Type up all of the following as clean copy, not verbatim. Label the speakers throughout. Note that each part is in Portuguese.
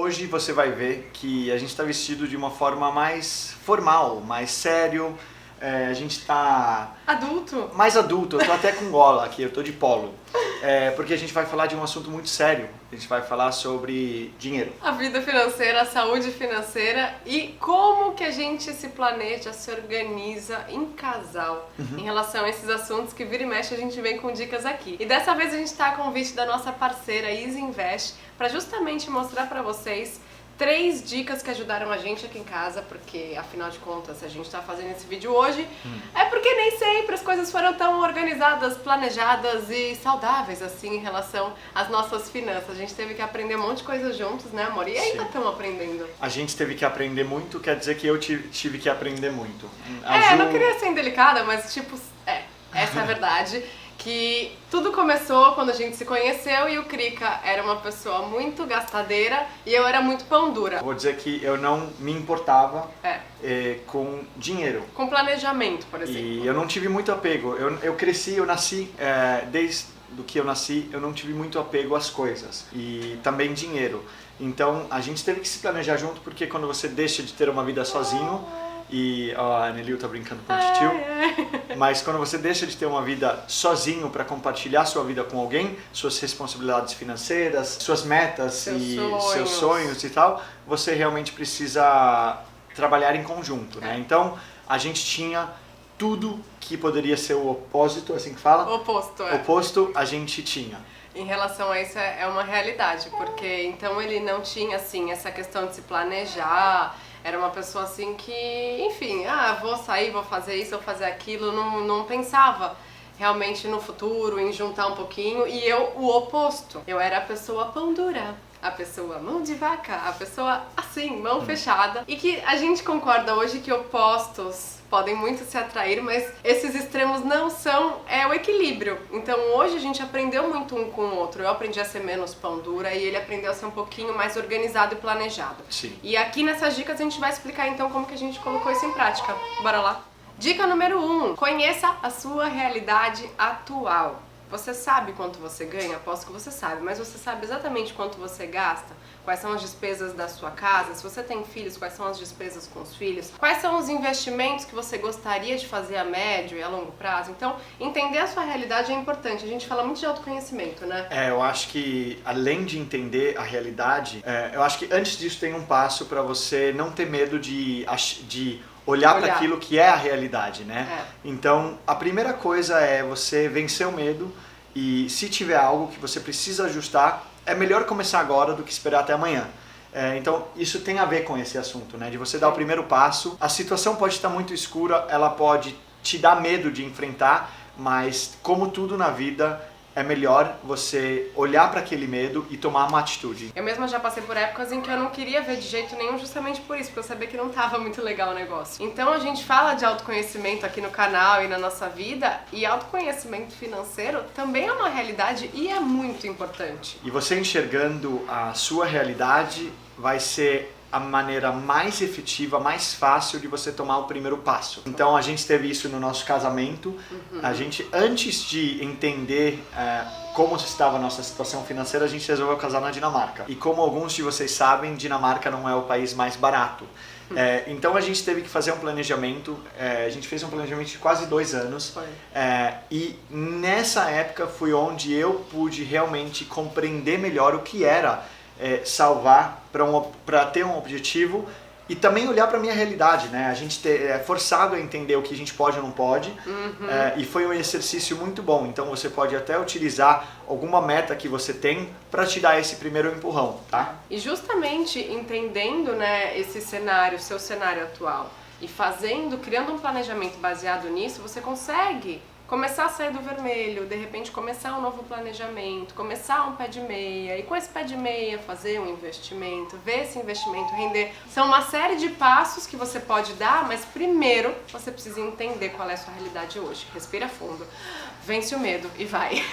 Speaker 1: Hoje você vai ver que a gente está vestido de uma forma mais formal, mais sério. A gente tá...
Speaker 2: Adulto?
Speaker 1: Mais adulto, eu tô até com gola aqui, eu tô de polo. Porque a gente vai falar de um assunto muito sério. A gente vai falar sobre dinheiro.
Speaker 2: A vida financeira, a saúde financeira e como que a gente se planeja, se organiza em casal em relação a esses assuntos que vira e mexe a gente vem com dicas aqui. E dessa vez a gente tá a convite da nossa parceira Easy Invest para justamente mostrar para vocês 3 dicas que ajudaram a gente aqui em casa, porque afinal de contas, se a gente tá fazendo esse vídeo hoje, é porque nem sempre as coisas foram tão organizadas, planejadas e saudáveis assim em relação às nossas finanças. A gente teve que aprender um monte de coisas juntos, né, amor? E ainda estamos aprendendo.
Speaker 1: A gente teve que aprender muito, quer dizer que eu tive que aprender muito.
Speaker 2: Eu não queria ser indelicada, mas tipo, essa é a verdade. Que tudo começou quando a gente se conheceu e o Krika era uma pessoa muito gastadeira e eu era muito pão dura.
Speaker 1: Vou dizer que eu não me importava com dinheiro.
Speaker 2: Com planejamento, por exemplo.
Speaker 1: E eu não tive muito apego. Eu cresci, eu nasci, desde que eu nasci, eu não tive muito apego às coisas. E também dinheiro. Então a gente teve que se planejar junto, porque quando você deixa de ter uma vida sozinho... E a Anelio tá brincando com o tio. Mas quando você deixa de ter uma vida sozinho para compartilhar sua vida com alguém, suas responsabilidades financeiras, suas metas seus sonhos e tal, você realmente precisa trabalhar em conjunto, né? Então a gente tinha tudo que poderia ser o opósito, assim que fala? Oposto, a gente tinha.
Speaker 2: Em relação a isso é uma realidade, porque então ele não tinha assim essa questão de se planejar. Era uma pessoa assim que, enfim, vou sair, vou fazer isso, vou fazer aquilo, não pensava realmente no futuro, em juntar um pouquinho. E eu, o oposto, eu era a pessoa pão dura, a pessoa mão de vaca, a pessoa assim, mão fechada. E que a gente concorda hoje que opostos podem muito se atrair, mas esses extremos não são o equilíbrio. Então hoje a gente aprendeu muito um com o outro. Eu aprendi a ser menos pão dura e ele aprendeu a ser um pouquinho mais organizado e planejado.
Speaker 1: Sim.
Speaker 2: E aqui nessas dicas a gente vai explicar então como que a gente colocou isso em prática. Bora lá? Dica número 1. Conheça a sua realidade atual. Você sabe quanto você ganha? Aposto que você sabe, mas você sabe exatamente quanto você gasta? Quais são as despesas da sua casa? Se você tem filhos, quais são as despesas com os filhos? Quais são os investimentos que você gostaria de fazer a médio e a longo prazo? Então, entender a sua realidade é importante. A gente fala muito de autoconhecimento, né?
Speaker 1: Eu acho que, além de entender a realidade, eu acho que antes disso tem um passo para você não ter medo de olhar para aquilo que é a realidade, né? Então, a primeira coisa é você vencer o medo e se tiver algo que você precisa ajustar, é melhor começar agora do que esperar até amanhã. Então, isso tem a ver com esse assunto, né? De você dar o primeiro passo. A situação pode estar muito escura, ela pode te dar medo de enfrentar, mas como tudo na vida, é melhor você olhar para aquele medo e tomar uma atitude.
Speaker 2: Eu mesma já passei por épocas em que eu não queria ver de jeito nenhum justamente por isso, porque eu sabia que não estava muito legal o negócio. Então a gente fala de autoconhecimento aqui no canal e na nossa vida, e autoconhecimento financeiro também é uma realidade e é muito importante.
Speaker 1: E você enxergando a sua realidade vai ser a maneira mais efetiva, mais fácil de você tomar o primeiro passo. Então a gente teve isso no nosso casamento. A gente, antes de entender como estava a nossa situação financeira, a gente resolveu casar na Dinamarca. E como alguns de vocês sabem, Dinamarca não é o país mais barato. Então a gente teve que fazer um planejamento. A gente fez um planejamento de quase 2 anos. E nessa época foi onde eu pude realmente compreender melhor o que era salvar para ter um objetivo e também olhar para a minha realidade, né? A gente é forçado a entender o que a gente pode ou não pode. E foi um exercício muito bom. Então você pode até utilizar alguma meta que você tem para te dar esse primeiro empurrão, tá?
Speaker 2: E justamente entendendo, né, esse cenário, seu cenário atual e criando um planejamento baseado nisso, você consegue começar a sair do vermelho, de repente começar um novo planejamento, começar um pé de meia e com esse pé de meia fazer um investimento, ver esse investimento render. São uma série de passos que você pode dar, mas primeiro você precisa entender qual é a sua realidade hoje. Respira fundo, vence o medo e vai.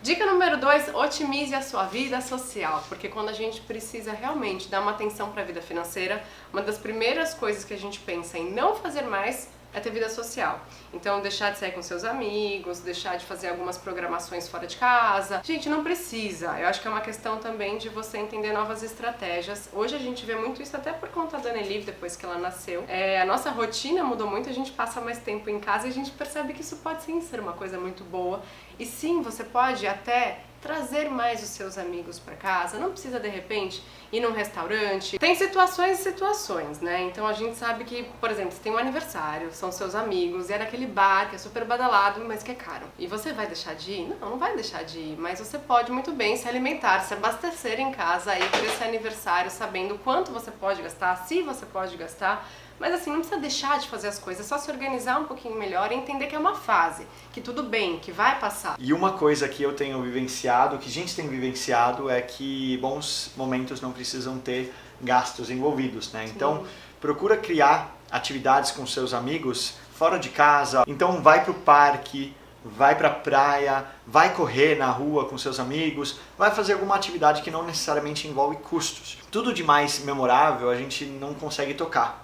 Speaker 2: Dica número 2, otimize a sua vida social, porque quando a gente precisa realmente dar uma atenção para a vida financeira, uma das primeiras coisas que a gente pensa em não fazer mais é ter vida social. Então, deixar de sair com seus amigos, deixar de fazer algumas programações fora de casa. Gente, não precisa. Eu acho que é uma questão também de você entender novas estratégias. Hoje a gente vê muito isso até por conta da Anneliv, depois que ela nasceu. A nossa rotina mudou muito, a gente passa mais tempo em casa e a gente percebe que isso pode sim ser uma coisa muito boa. E sim, você pode até trazer mais os seus amigos para casa, não precisa de repente ir num restaurante. Tem situações e situações, né? Então a gente sabe que, por exemplo, você tem um aniversário, são seus amigos, e é naquele bar que é super badalado, mas que é caro. E você vai deixar de ir? Não, não vai deixar de ir, mas você pode muito bem se alimentar, se abastecer em casa aí por esse aniversário, sabendo quanto você pode gastar, se você pode gastar. Mas assim, não precisa deixar de fazer as coisas, é só se organizar um pouquinho melhor e entender que é uma fase, que tudo bem, que vai passar.
Speaker 1: E uma coisa que eu tenho vivenciado, que a gente tem vivenciado, é que bons momentos não precisam ter gastos envolvidos, né? Então, procura criar atividades com seus amigos fora de casa. Então, vai pro parque, vai pra praia, vai correr na rua com seus amigos, vai fazer alguma atividade que não necessariamente envolve custos. Tudo de mais memorável a gente não consegue tocar.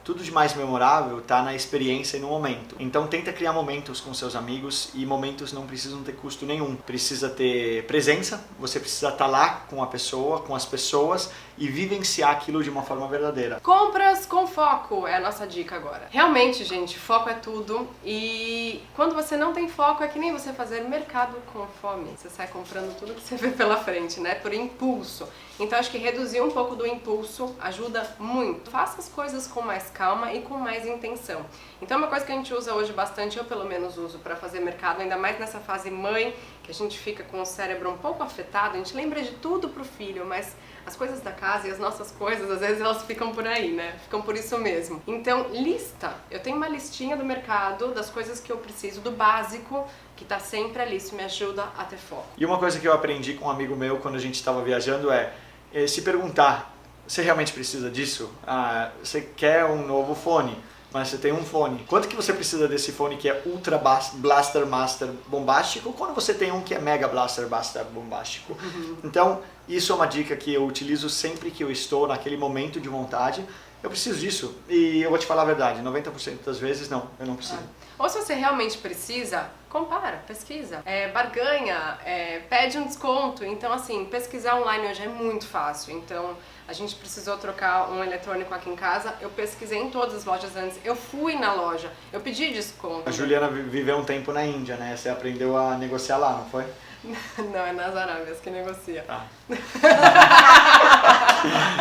Speaker 1: Tudo de mais memorável está na experiência e no momento. Então tenta criar momentos com seus amigos e momentos não precisam ter custo nenhum. Precisa ter presença, você precisa estar lá com a pessoa, com as pessoas e vivenciar aquilo de uma forma verdadeira.
Speaker 2: Compras com foco é a nossa dica agora. Realmente, gente, foco é tudo e quando você não tem foco é que nem você fazer mercado com fome. Você sai comprando tudo que você vê pela frente, né? Por impulso. Então acho que reduzir um pouco do impulso ajuda muito. Faça as coisas com mais calma e com mais intenção. Então uma coisa que a gente usa hoje bastante, eu pelo menos uso para fazer mercado, ainda mais nessa fase mãe, que a gente fica com o cérebro um pouco afetado, a gente lembra de tudo pro filho, mas as coisas da casa e as nossas coisas, às vezes elas ficam por aí, né? Ficam por isso mesmo. Então, lista. Eu tenho uma listinha do mercado, das coisas que eu preciso, do básico, que tá sempre ali. Isso me ajuda a ter foco.
Speaker 1: E uma coisa que eu aprendi com um amigo meu quando a gente estava viajando é se perguntar, você realmente precisa disso? Você quer um novo fone, mas você tem um fone. Quanto que você precisa desse fone que é Ultra Blaster Master bombástico quando você tem um que é Mega Blaster Master bombástico? Então, isso é uma dica que eu utilizo sempre que eu estou naquele momento de vontade. Eu preciso disso. E eu vou te falar a verdade, 90% das vezes não, eu não preciso.
Speaker 2: Ou se você realmente precisa, compara, pesquisa, barganha, pede um desconto. Então assim, pesquisar online hoje é muito fácil. Então a gente precisou trocar um eletrônico aqui em casa, eu pesquisei em todas as lojas antes, eu fui na loja, eu pedi desconto.
Speaker 1: A Juliana viveu um tempo na Índia, né? Você aprendeu a negociar lá, não foi?
Speaker 2: Não, é nas Arábias que negocia.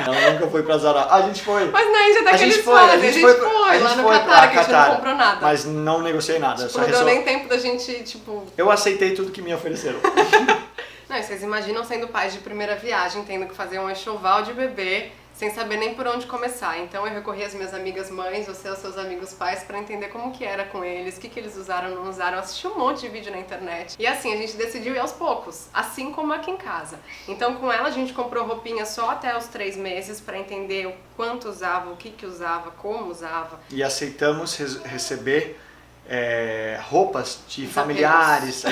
Speaker 1: Ela nunca foi pra Zara. A gente foi.
Speaker 2: Mas na Índia até que eles fazem, a gente foi lá no Catar, que a gente não comprou nada.
Speaker 1: Mas não negociei nada.
Speaker 2: Tipo, não deu nem tempo da gente,
Speaker 1: Eu aceitei tudo que me ofereceram.
Speaker 2: Não, e vocês imaginam sendo pais de primeira viagem, tendo que fazer um enxoval de bebê, sem saber nem por onde começar. Então eu recorri às minhas amigas mães, você aos seus amigos pais, pra entender como que era com eles, o que eles usaram, não usaram. Eu assisti um monte de vídeo na internet. E assim, a gente decidiu ir aos poucos, assim como aqui em casa. Então com ela a gente comprou roupinha só até os 3 meses pra entender o quanto usava, o que usava, como usava.
Speaker 1: E aceitamos receber roupas de familiares.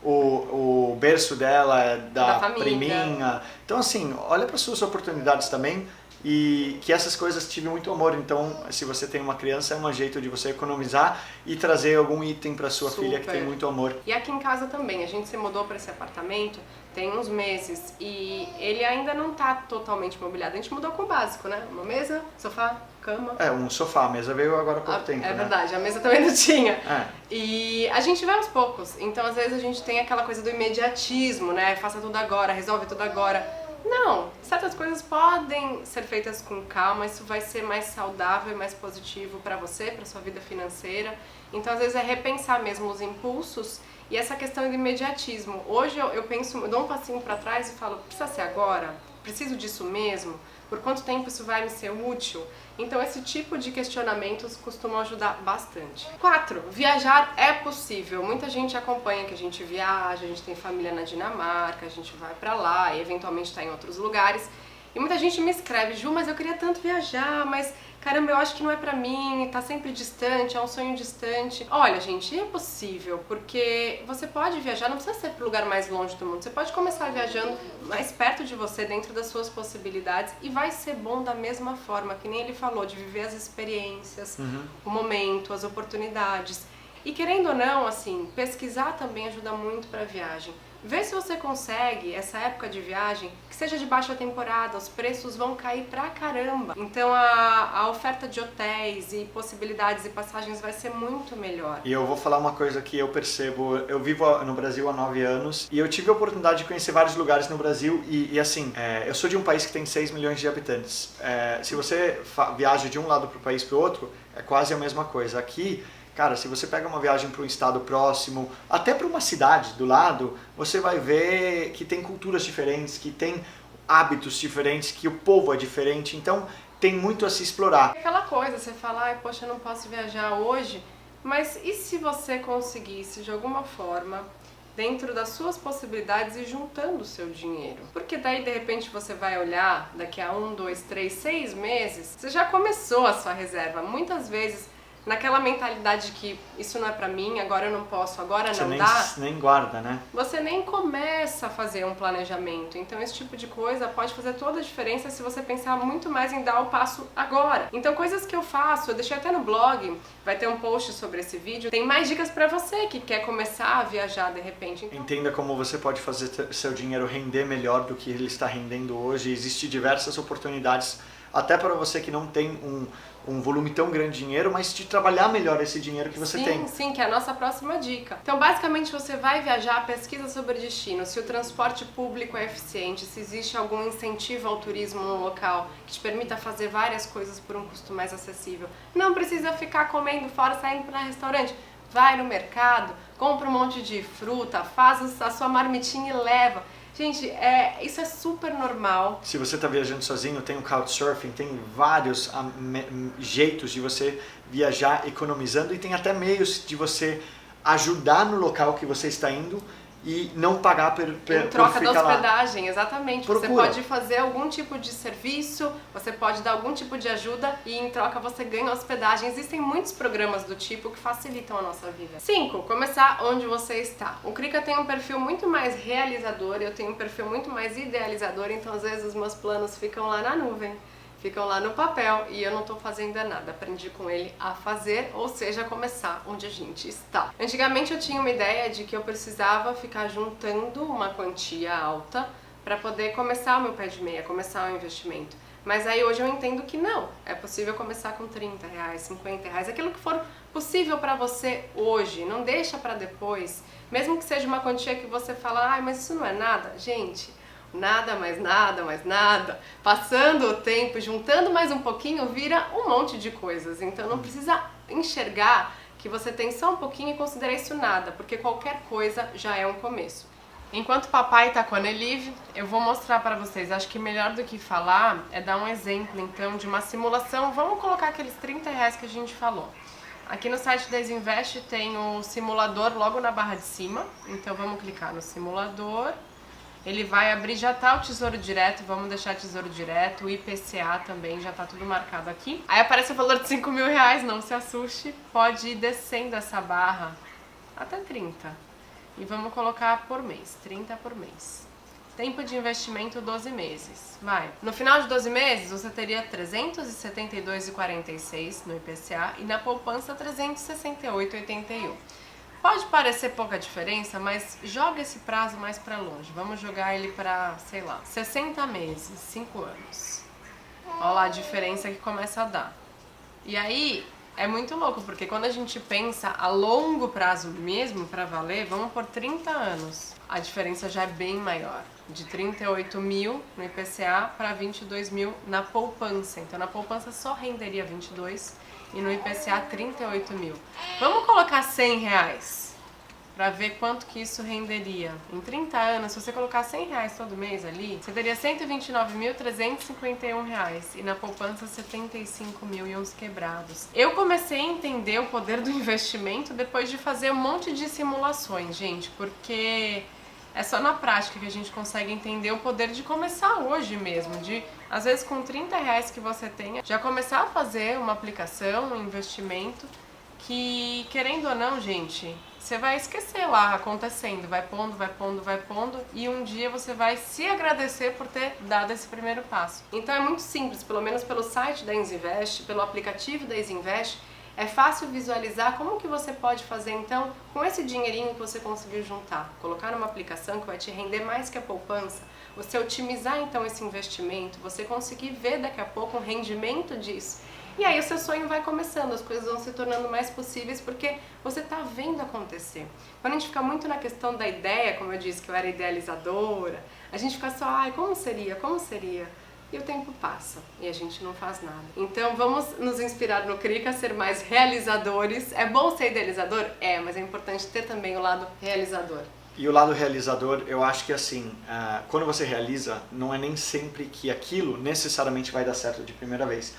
Speaker 1: O berço dela é da priminha. Então assim, olha para suas oportunidades também. E que essas coisas tive muito amor. Então, se você tem uma criança, é um jeito de você economizar e trazer algum item para sua filha que tem muito amor.
Speaker 2: E aqui em casa também, a gente se mudou para esse apartamento tem uns meses e ele ainda não tá totalmente mobiliado. A gente mudou com o básico, né? Uma mesa, sofá, cama.
Speaker 1: Um sofá, a mesa veio agora há pouco tempo,
Speaker 2: É
Speaker 1: né?
Speaker 2: verdade, a mesa também não tinha. E a gente vai aos poucos. Então, às vezes, a gente tem aquela coisa do imediatismo, né? Faça tudo agora, resolve tudo agora. Não, certas coisas podem ser feitas com calma, isso vai ser mais saudável e mais positivo para você, para sua vida financeira. Então, às vezes, é repensar mesmo os impulsos e essa questão do imediatismo. Hoje eu penso, eu dou um passinho para trás e falo, precisa ser agora? Preciso disso mesmo? Por quanto tempo isso vai me ser útil? Então esse tipo de questionamentos costumam ajudar bastante. 4. Viajar é possível. Muita gente acompanha que a gente viaja, a gente tem família na Dinamarca, a gente vai pra lá e eventualmente está em outros lugares. E muita gente me escreve, Ju, mas eu queria tanto viajar, mas caramba, eu acho que não é pra mim, tá sempre distante, é um sonho distante. Olha, gente, é possível, porque você pode viajar, não precisa ser pro lugar mais longe do mundo, você pode começar viajando mais perto de você, dentro das suas possibilidades, e vai ser bom da mesma forma, que nem ele falou, de viver as experiências, o momento, as oportunidades. E querendo ou não, assim, pesquisar também ajuda muito pra viagem. Vê se você consegue, essa época de viagem, que seja de baixa temporada, os preços vão cair pra caramba. Então a oferta de hotéis e possibilidades e passagens vai ser muito melhor.
Speaker 1: E eu vou falar uma coisa que eu percebo, eu vivo no Brasil há 9 anos e eu tive a oportunidade de conhecer vários lugares no Brasil e assim, eu sou de um país que tem 6 milhões de habitantes. Se você viaja de um lado pro país pro outro, é quase a mesma coisa. Aqui, cara, se você pega uma viagem para um estado próximo, até para uma cidade do lado, você vai ver que tem culturas diferentes, que tem hábitos diferentes, que o povo é diferente, então tem muito a se explorar.
Speaker 2: Aquela coisa, você fala, ai, poxa, eu não posso viajar hoje, mas e se você conseguisse, de alguma forma, dentro das suas possibilidades e juntando o seu dinheiro? Porque daí, de repente, você vai olhar, daqui a 1, 2, 3, 6 meses, você já começou a sua reserva. Muitas vezes, naquela mentalidade de que isso não é pra mim, agora eu não posso, agora não dá.
Speaker 1: Você nem guarda, né?
Speaker 2: Você nem começa a fazer um planejamento. Então esse tipo de coisa pode fazer toda a diferença se você pensar muito mais em dar o passo agora. Então coisas que eu faço, eu deixei até no blog, vai ter um post sobre esse vídeo. Tem mais dicas pra você que quer começar a viajar de repente. Então,
Speaker 1: entenda como você pode fazer seu dinheiro render melhor do que ele está rendendo hoje. Existem diversas oportunidades, até para você que não tem um volume tão grande de dinheiro, mas de trabalhar melhor esse dinheiro que você tem.
Speaker 2: Sim, que é a nossa próxima dica. Então, basicamente, você vai viajar, pesquisa sobre destino, se o transporte público é eficiente, se existe algum incentivo ao turismo no local que te permita fazer várias coisas por um custo mais acessível. Não precisa ficar comendo fora, saindo para restaurante. Vai no mercado, compra um monte de fruta, faz a sua marmitinha e leva. Gente, isso é super normal.
Speaker 1: Se você está viajando sozinho, tem o Couchsurfing, tem vários jeitos de você viajar economizando e tem até meios de você ajudar no local que você está indo e não pagar por
Speaker 2: em troca
Speaker 1: por
Speaker 2: da hospedagem, exatamente.
Speaker 1: Procura.
Speaker 2: Você pode fazer algum tipo de serviço, você pode dar algum tipo de ajuda e em troca você ganha hospedagem. Existem muitos programas do tipo que facilitam a nossa vida. 5. Começar onde você está. O Krika tem um perfil muito mais realizador, eu tenho um perfil muito mais idealizador, então às vezes os meus planos ficam lá na nuvem. Ficam lá no papel e eu não tô fazendo nada. Aprendi com ele a fazer, ou seja, a começar onde a gente está. Antigamente eu tinha uma ideia de que eu precisava ficar juntando uma quantia alta para poder começar o meu pé de meia, começar o investimento. Mas aí hoje eu entendo que não, é possível começar com R$30, R$50, aquilo que for possível para você hoje, não deixa para depois. Mesmo que seja uma quantia que você fala, ai, mas isso não é nada. Gente, nada, mais nada, mais nada. Passando o tempo, juntando mais um pouquinho, vira um monte de coisas. Então não precisa enxergar que você tem só um pouquinho e considerar isso nada, porque qualquer coisa já é um começo. Enquanto o papai tá com a Nelive, eu vou mostrar para vocês. Acho que melhor do que falar é dar um exemplo, então, de uma simulação. Vamos colocar aqueles R$30 que a gente falou. Aqui no site da Desinvest tem o simulador logo na barra de cima. Então vamos clicar no simulador. Ele vai abrir, já tá o Tesouro Direto, vamos deixar Tesouro Direto, o IPCA também, já tá tudo marcado aqui. Aí aparece o valor de R$5.000, não se assuste, pode ir descendo essa barra até 30. E vamos colocar por mês, 30 por mês. Tempo de investimento 12 meses, vai. No final de 12 meses você teria 372,46 no IPCA e na poupança 368,81. Pode parecer pouca diferença, mas joga esse prazo mais para longe. Vamos jogar ele para, sei lá, 60 meses, 5 anos. Olha lá a diferença que começa a dar. E aí é muito louco, porque quando a gente pensa a longo prazo mesmo, para valer, vamos por 30 anos. A diferença já é bem maior. De 38 mil no IPCA para 22 mil na poupança. Então na poupança só renderia 22 e no IPCA 38 mil. Vamos colocar R$100 para ver quanto que isso renderia. Em 30 anos, se você colocar R$100 todo mês ali, você teria R$129.351 e na poupança 75 mil e uns quebrados. Eu comecei a entender o poder do investimento depois de fazer um monte de simulações, gente, porque É só na prática que a gente consegue entender o poder de começar hoje mesmo, de às vezes com R$30 que você tenha, já começar a fazer uma aplicação, um investimento que, querendo ou não, gente, você vai esquecer lá acontecendo, vai pondo, vai pondo, vai pondo, e um dia você vai se agradecer por ter dado esse primeiro passo. Então é muito simples, pelo menos pelo site da EasyInvest, pelo aplicativo da EasyInvest, é fácil visualizar como que você pode fazer então com esse dinheirinho que você conseguiu juntar. Colocar numa aplicação que vai te render mais que a poupança, você otimizar então esse investimento, você conseguir ver daqui a pouco um rendimento disso. E aí o seu sonho vai começando, as coisas vão se tornando mais possíveis porque você está vendo acontecer. Quando a gente fica muito na questão da ideia, como eu disse que eu era idealizadora, a gente fica só, ai, como seria, como seria? E o tempo passa e a gente não faz nada. Então vamos nos inspirar no Krika, ser mais realizadores. É bom ser idealizador? É, mas é importante ter também o lado realizador.
Speaker 1: E o lado realizador, eu acho que assim, quando você realiza, não é nem sempre que aquilo necessariamente vai dar certo de primeira vez.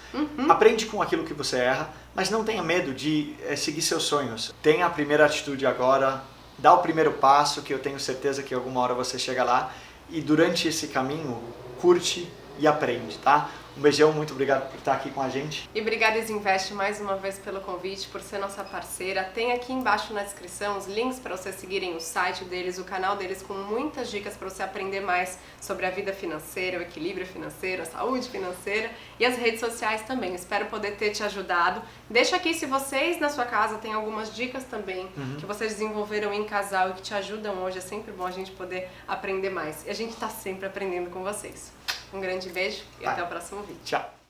Speaker 1: Aprende com aquilo que você erra, mas não tenha medo de seguir seus sonhos. Tenha a primeira atitude agora, dá o primeiro passo, que eu tenho certeza que alguma hora você chega lá. E durante esse caminho, curte e aprende, tá? Um beijão, muito obrigado por estar aqui com a gente.
Speaker 2: E obrigada EasyInvest mais uma vez pelo convite, por ser nossa parceira. Tem aqui embaixo na descrição os links para vocês seguirem o site deles, o canal deles, com muitas dicas para você aprender mais sobre a vida financeira, o equilíbrio financeiro, a saúde financeira e as redes sociais também. Espero poder ter te ajudado. Deixa aqui se vocês na sua casa têm algumas dicas também que vocês desenvolveram em casal e que te ajudam hoje. É sempre bom a gente poder aprender mais. E a gente está sempre aprendendo com vocês. Um grande beijo e até o próximo vídeo.
Speaker 1: Tchau.